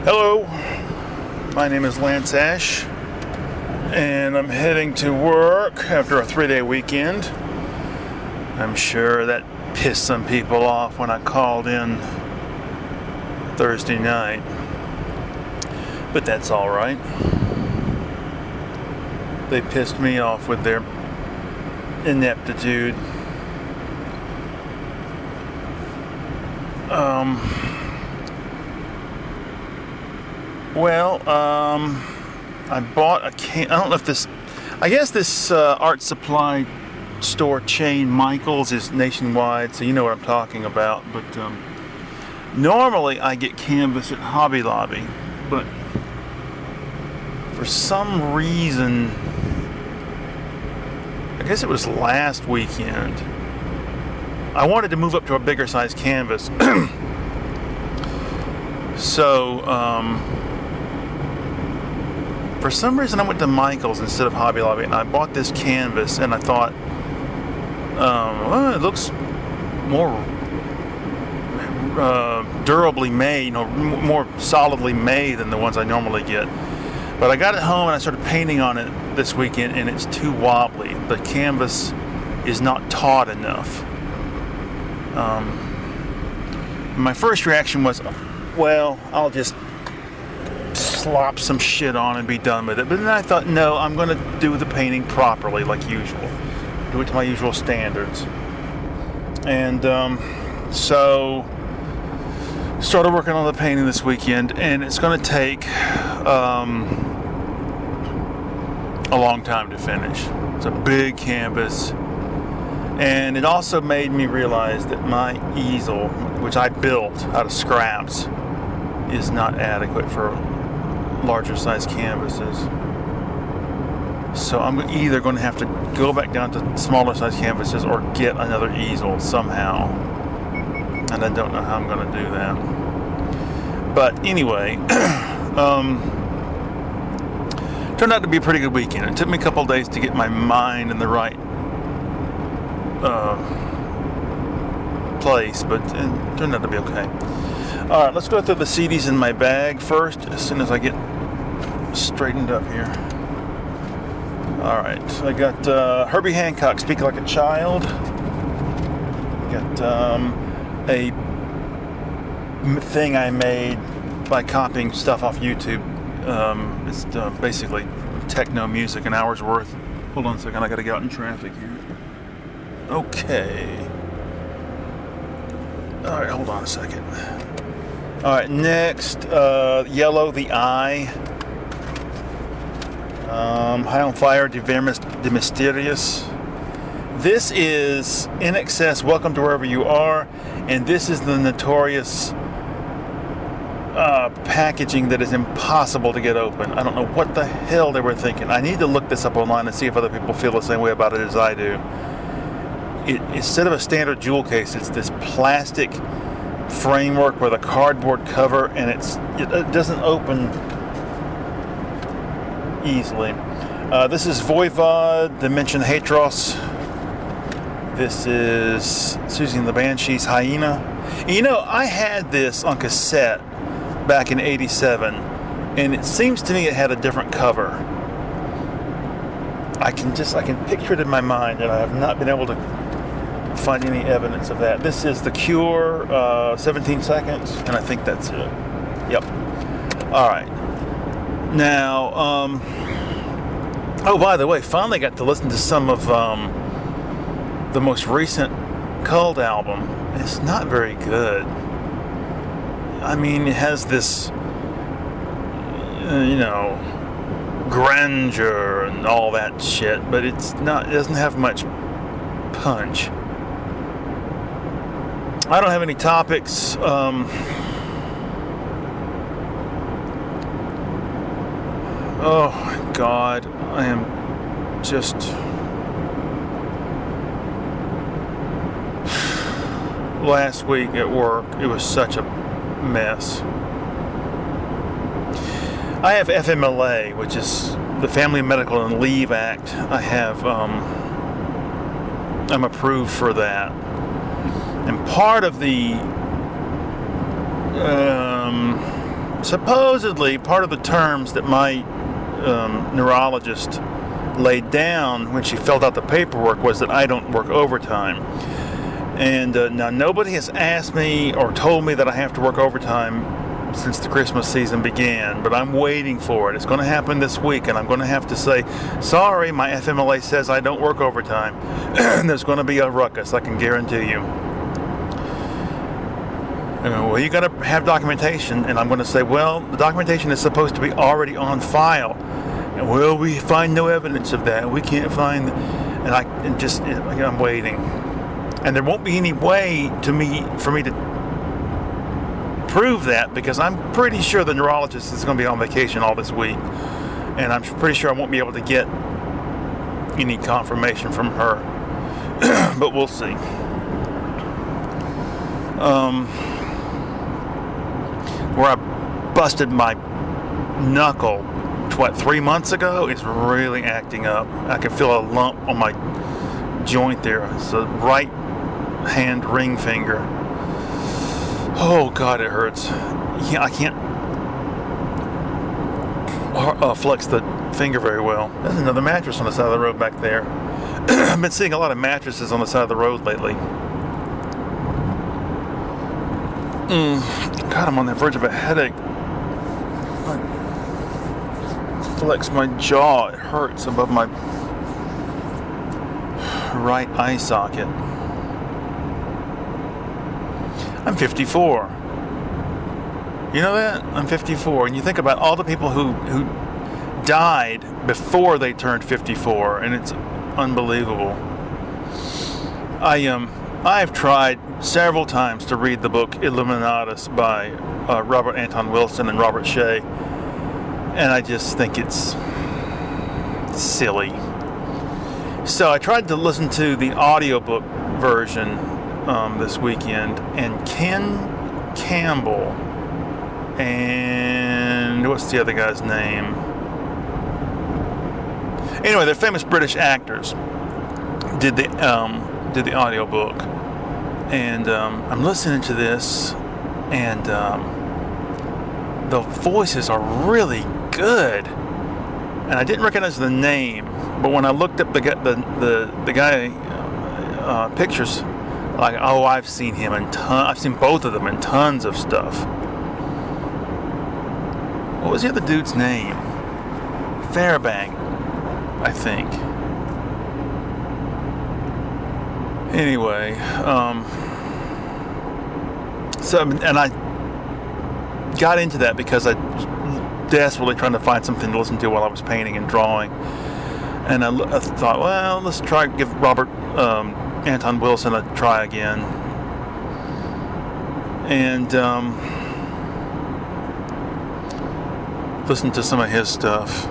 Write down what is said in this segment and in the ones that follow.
Hello, my name is Lance Ash, and I'm heading to work after a 3-day weekend. I'm sure that pissed some people off when I called in Thursday night, but that's all right. They pissed me off with their ineptitude. I bought a can. I don't know if this. I guess this art supply store chain, Michaels, is nationwide, so you know what I'm talking about. But normally I get canvas at Hobby Lobby, but for some reason, I guess it was last weekend, I wanted to move up to a bigger size canvas. So, for some reason I went to Michaels instead of Hobby Lobby, and I bought this canvas, and I thought, it looks more durably made, more solidly made than the ones I normally get. But I got it home and I started painting on it this weekend, and it's too wobbly. The canvas is not taut enough. My first reaction was, well, I'll just slop some shit on and be done with it. But then I thought, no, I'm going to do the painting properly, like usual. Do it to my usual standards. And so started working on the painting this weekend, and it's going to take a long time to finish. It's a big canvas. And it also made me realize that my easel, which I built out of scraps, is not adequate for larger size canvases. So I'm either going to have to go back down to smaller size canvases or get another easel somehow. And I don't know how I'm going to do that. But anyway, turned out to be a pretty good weekend. It took me a couple of days to get my mind in the right place, but it turned out to be okay. Alright, let's go through the CDs in my bag first, as soon as I get straightened up here. Alright, so I got Herbie Hancock, Speak Like a Child. Got a thing I made by copying stuff off YouTube. It's basically techno music, an hour's worth. Hold on a second, I gotta get out in traffic here. Okay. Alright, hold on a second. Alright, next, Yellow, The Eye. High on Fire, De Mysterious. This is In Excess, Welcome to Wherever You Are, and this is the notorious packaging that is impossible to get open. I don't know what the hell they were thinking. I need to look this up online and see if other people feel the same way about it as I do. Instead of a standard jewel case, it's this plastic framework with a cardboard cover, and it doesn't open easily. This is Voivod, Dimension Hatros. This is Susie and the Banshees, Hyena. And I had this on cassette back in '87, and it seems to me it had a different cover. I can picture it in my mind, and I have not been able to find any evidence of that. This is The Cure, 17 Seconds, and I think that's it. Yep. Alright. Now, oh, by the way, finally got to listen to some of the most recent Cult album. It's not very good. I mean, it has this, grandeur and all that shit, but it doesn't have much punch. I don't have any topics. Oh my God, I am just last week at work, it was such a mess. I have FMLA, which is the Family Medical and Leave Act. I'm approved for that. And part of the supposedly part of the terms that my neurologist laid down when she filled out the paperwork was that I don't work overtime. And now nobody has asked me or told me that I have to work overtime since the Christmas season began, but I'm waiting for it. It's going to happen this week, and I'm going to have to say, sorry, my FMLA says I don't work overtime. There's going to be a ruckus, I can guarantee you. Well, you got to have documentation, and I'm going to say, well, the documentation is supposed to be already on file. And well, we find no evidence of that. We can't find, I'm waiting. And there won't be any way for me to prove that, because I'm pretty sure the neurologist is going to be on vacation all this week, and I'm pretty sure I won't be able to get any confirmation from her. But we'll see. Where I busted my knuckle 3 months ago is really acting up. I can feel a lump on my joint there. It's a right hand ring finger. Oh God, it hurts. Yeah, I can't flex the finger very well. There's another mattress on the side of the road back there. I've been seeing a lot of mattresses on the side of the road lately. God, I'm on the verge of a headache. I flex my jaw. It hurts above my right eye socket. I'm 54. You know that? I'm 54. And you think about all the people who died before they turned 54, and it's unbelievable. I've tried several times to read the book Illuminatus by Robert Anton Wilson and Robert Shea, and I just think it's silly. So I tried to listen to the audiobook version this weekend, and Ken Campbell and what's the other guy's name? Anyway, they're famous British actors. Did the audiobook, and I'm listening to this, and the voices are really good, and I didn't recognize the name, but when I looked up the guy pictures, like, oh, I've seen him I've seen both of them in tons of stuff. What was the other dude's name? Fairbank, I think. Anyway, and I got into that because I was desperately trying to find something to listen to while I was painting and drawing. And I thought, well, let's give Robert Anton Wilson a try again. And listen to some of his stuff.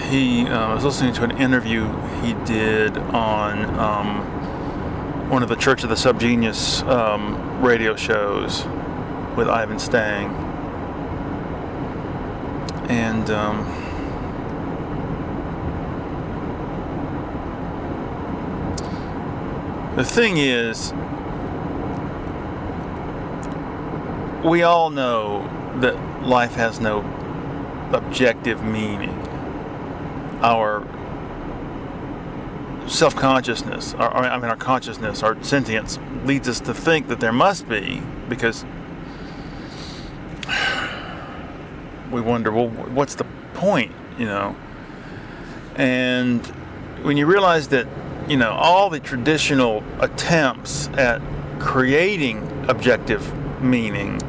I was listening to an interview he did on one of the Church of the Subgenius radio shows with Ivan Stang. And the thing is, we all know that life has no objective meaning. Our self-consciousness, our consciousness, our sentience leads us to think that there must be, because we wonder, well, what's the point, And when you realize that, all the traditional attempts at creating objective meaning,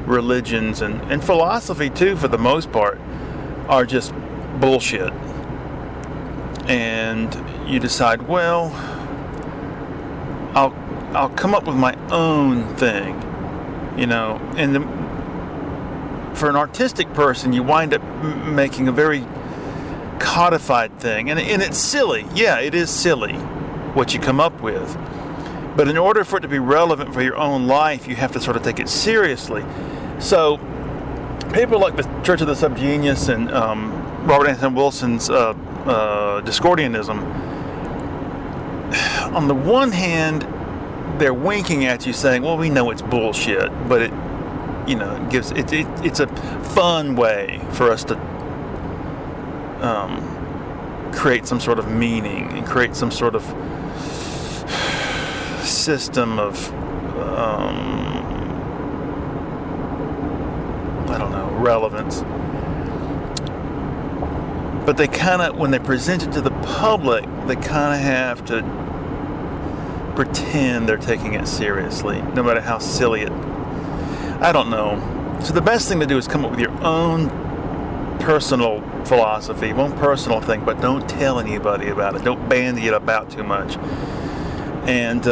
religions and philosophy too, for the most part, are just bullshit. And you decide, well, I'll come up with my own thing, and for an artistic person, you wind up making a very codified thing, and it's silly. Yeah, it is silly what you come up with, but in order for it to be relevant for your own life, you have to sort of take it seriously. So people like the Church of the Subgenius and Robert Anton Wilson's Discordianism, on the one hand, they're winking at you saying, well, we know it's bullshit, but it, you know, it's a fun way for us to create some sort of meaning and create some sort of system of I don't know, relevance. But they kind of, when they present it to the public, they kind of have to pretend they're taking it seriously, no matter how silly it. I don't know. So the best thing to do is come up with your own personal philosophy, one personal thing, but don't tell anybody about it. Don't bandy it about too much. And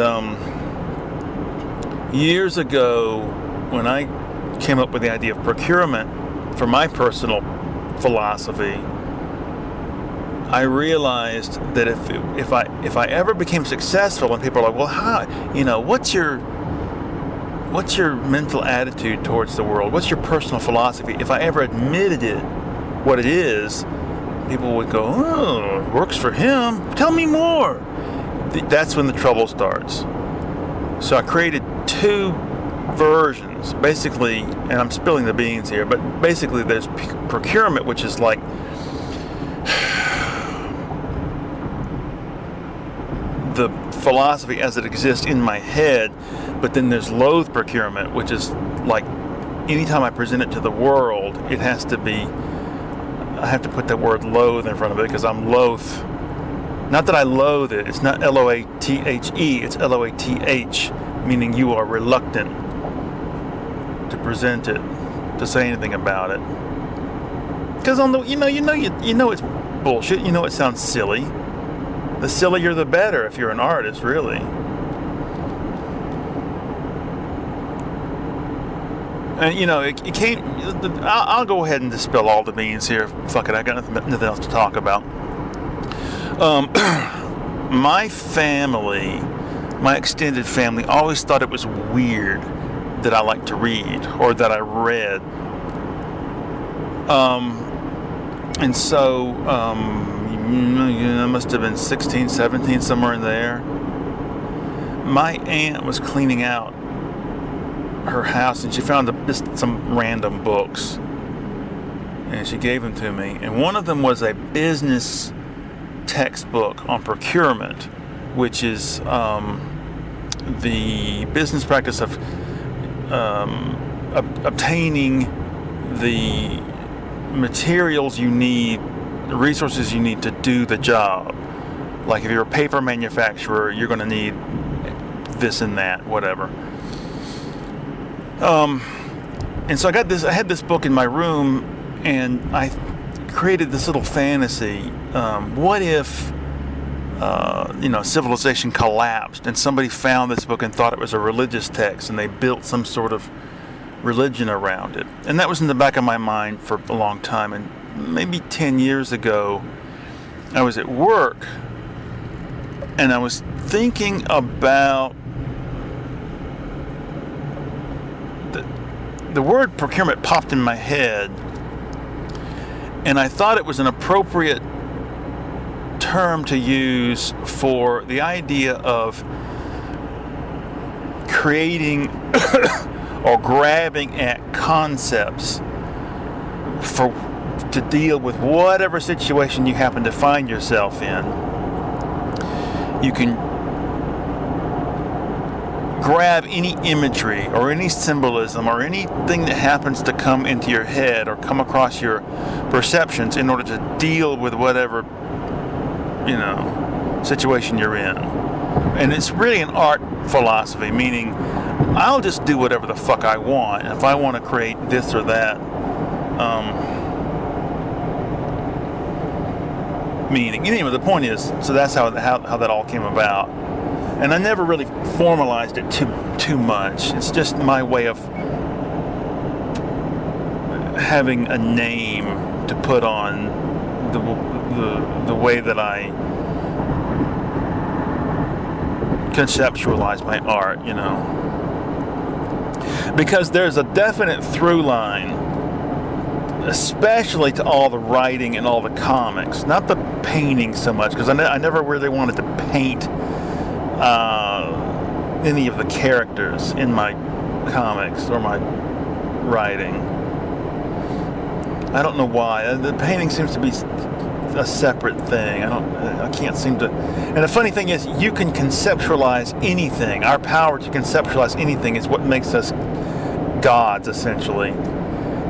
years ago, when I came up with the idea of procurement for my personal philosophy, I realized that if I ever became successful and people are like, well, how, you know, what's your mental attitude towards the world? What's your personal philosophy? If I ever admitted it, what it is, people would go, oh, works for him. Tell me more. That's when the trouble starts. So I created two versions, basically, and I'm spilling the beans here, but basically there's procurement, which is like the philosophy as it exists in my head, but then there's loath procurement, which is like anytime I present it to the world, it has to be, I have to put that word loathe in front of it because I'm loath. Not that I loathe it, it's not L-O-A-T-H-E, it's L-O-A-T-H, meaning you are reluctant to present it, to say anything about it. Because on the, you know it's bullshit, you know it sounds silly. The sillier the better if you're an artist, really. And you know, it came. I'll go ahead and dispel all the beans here. Fuck it, I got nothing else to talk about. My family, my extended family, always thought it was weird that I liked to read or that I read. And so, I must have been 16, 17, somewhere in there. My aunt was cleaning out her house and she found just some random books. And she gave them to me. And one of them was a business textbook on procurement, which is the business practice of obtaining the materials you need, the resources you need to do the job. Like if you're a paper manufacturer, you're going to need this and that, whatever. And so I had this book in my room, and I created this little fantasy. What if, civilization collapsed and somebody found this book and thought it was a religious text and they built some sort of religion around it? And that was in the back of my mind for a long time. And maybe 10 years ago, I was at work and I was thinking about the word procurement popped in my head, and I thought it was an appropriate term to use for the idea of creating or grabbing at concepts to deal with whatever situation you happen to find yourself in. You can grab any imagery or any symbolism or anything that happens to come into your head or come across your perceptions in order to deal with whatever, situation you're in. And it's really an art philosophy, meaning I'll just do whatever the fuck I want. And if I want to create this or that meaning. Anyway, the point is, so that's how that all came about. And I never really formalized it too much. It's just my way of having a name to put on the way that I conceptualize my art, Because there's a definite through line, especially to all the writing and all the comics, not the painting so much, because I never really wanted to paint any of the characters in my comics or my writing. I don't know why. The painting seems to be a separate thing. I can't seem to. And the funny thing is, you can conceptualize anything. Our power to conceptualize anything is what makes us gods, essentially.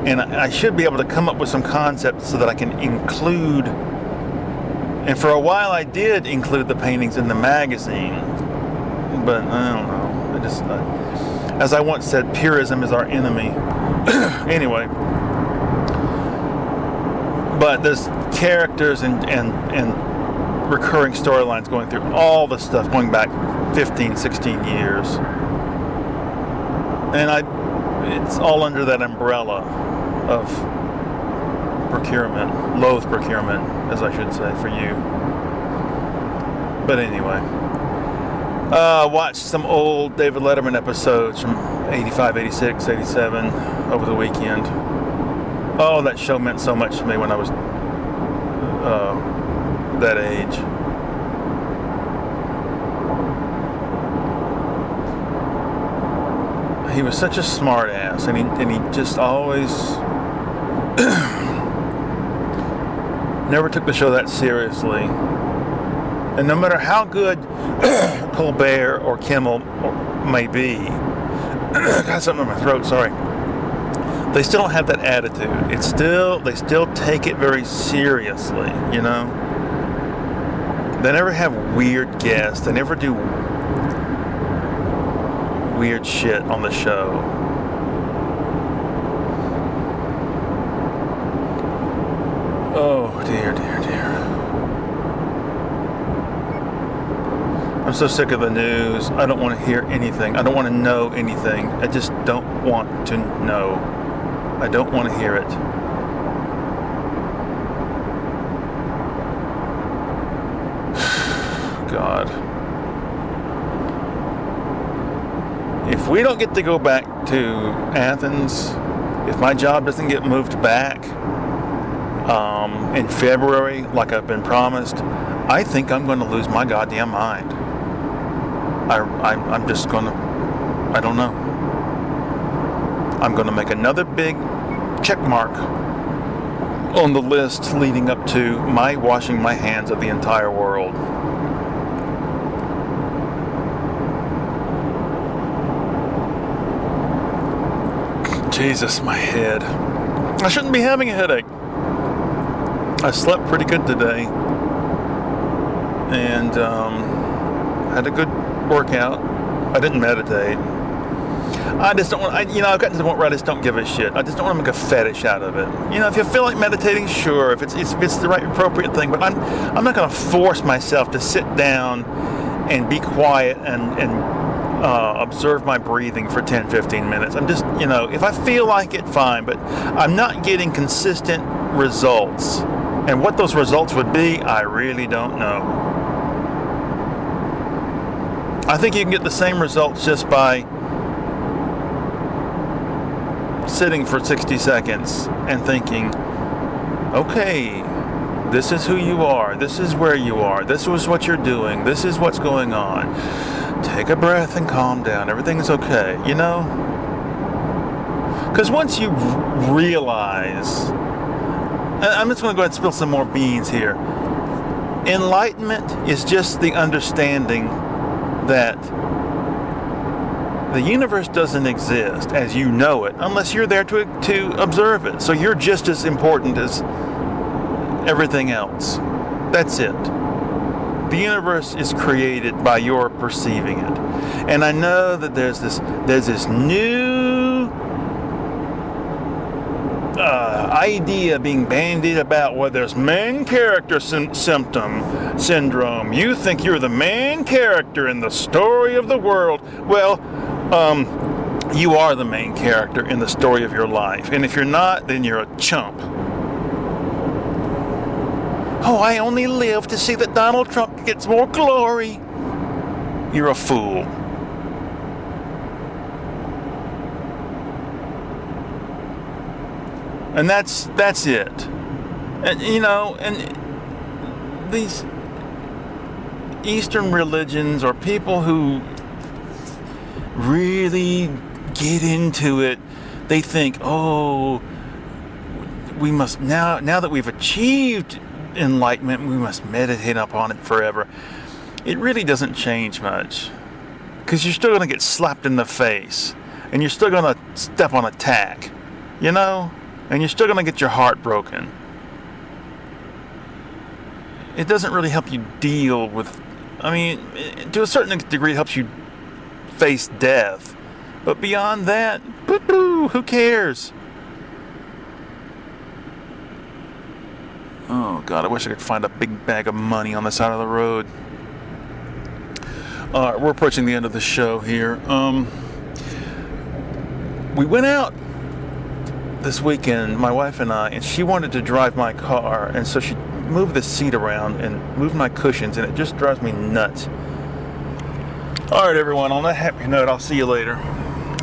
And I should be able to come up with some concepts so that I can include. And for a while, I did include the paintings in the magazine, but I don't know. As I once said, purism is our enemy. Anyway. But there's characters and recurring storylines going through all the stuff going back 15, 16 years. And it's all under that umbrella of procurement, loath procurement, as I should say, for you. But anyway, watched some old David Letterman episodes from 85, 86, 87 over the weekend. Oh, that show meant so much to me when I was that age. He was such a smart ass, and he just always never took the show that seriously. And no matter how good Colbert or Kimmel may be, got something in my throat, sorry. They still don't have that attitude. They still take it very seriously, you know? They never have weird guests. They never do weird shit on the show. Oh, dear, dear, dear. I'm so sick of the news. I don't want to hear anything. I don't want to know anything. I just don't want to know. I don't want to hear it. God. If we don't get to go back to Athens, if my job doesn't get moved back in February like I've been promised, I think I'm going to lose my goddamn mind. I'm just going to, I don't know. I'm going to make another big check mark on the list leading up to my washing my hands of the entire world. Jesus, my head. I shouldn't be having a headache. I slept pretty good today. And had a good workout. I didn't meditate. I just don't want, I've gotten to the point where I just don't give a shit. I just don't want to make a fetish out of it. You know, if you feel like meditating, sure, if it's the right appropriate thing, but I'm not going to force myself to sit down and be quiet and observe my breathing for 10, 15 minutes. I'm just, if I feel like it, fine, but I'm not getting consistent results. And what those results would be, I really don't know. I think you can get the same results just by sitting for 60 seconds and thinking, okay, this is who you are, this is where you are, this is what you're doing, this is what's going on. Take a breath and calm down, everything's okay, Because once you realize, I'm just going to go ahead and spill some more beans here. Enlightenment is just the understanding that the universe doesn't exist as you know it unless you're there to observe it. So you're just as important as everything else. That's it. The universe is created by your perceiving it. And I know that there's this new idea being bandied about where there's main character syndrome. You think you're the main character in the story of the world. Well, you are the main character in the story of your life. And if you're not, then you're a chump. Oh, I only live to see that Donald Trump gets more glory. You're a fool. And that's it. And and these Eastern religions or people who really get into it, they think, oh, we must now that we've achieved enlightenment, we must meditate upon it forever. It really doesn't change much, because you're still going to get slapped in the face, and you're still going to step on a tack, you know, and you're still going to get your heart broken. It doesn't really help you deal with, I mean, to a certain degree it helps you face death, but beyond that, boo-boo, who cares? Oh God, I wish I could find a big bag of money on the side of the road. We're approaching the end of the show here. We went out this weekend, my wife and I, and she wanted to drive my car, and so she moved the seat around and moved my cushions, and it just drives me nuts. All right, everyone, on that happy note, I'll see you later.